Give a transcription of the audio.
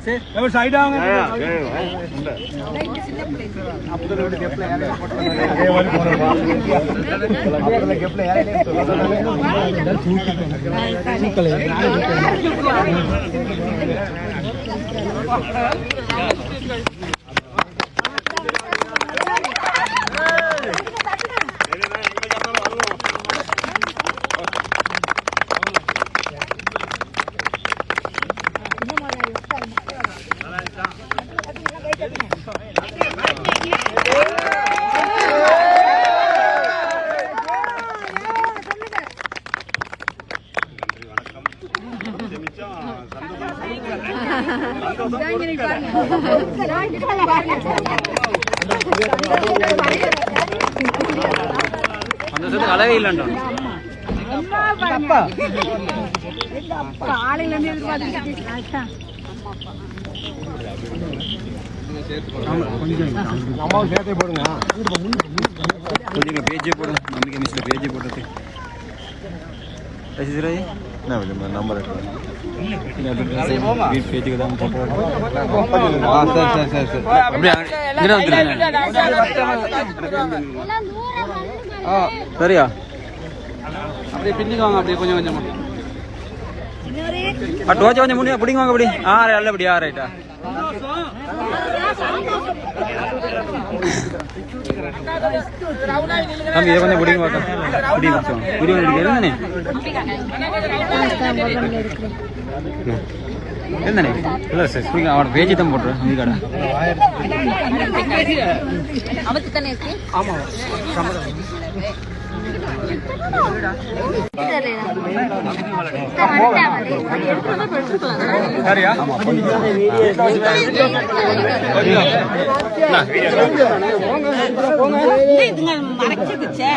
side आओगे கொஞ்சம் பேஜே போடு நம்பிக்கை மிஸ்ல பேஜே போடுறது ऐसे रही ना मुझे नंबर है बीट पेज का दाम हां सर அப்படியே இங்க வந்து சரியா அப்படியே பின்னிங்க வாங்க அப்படியே கொஞ்சம் கொஞ்சமா டோச்ச கொஞ்சம் முன்ன பிடிங்க வாங்க அப்படி நல்ல அப்படி ரைட்டா தம்பி இதை கொஞ்சம் பிடிங்க வாங்க பிடிங்க புரிய வேண்டியது என்னண்ணே இல்லை சார் பிடிங்க அவனோட பேஜ் தான் போட்டுறேன் நீ கடை சரியா மறைச்சிருச்சு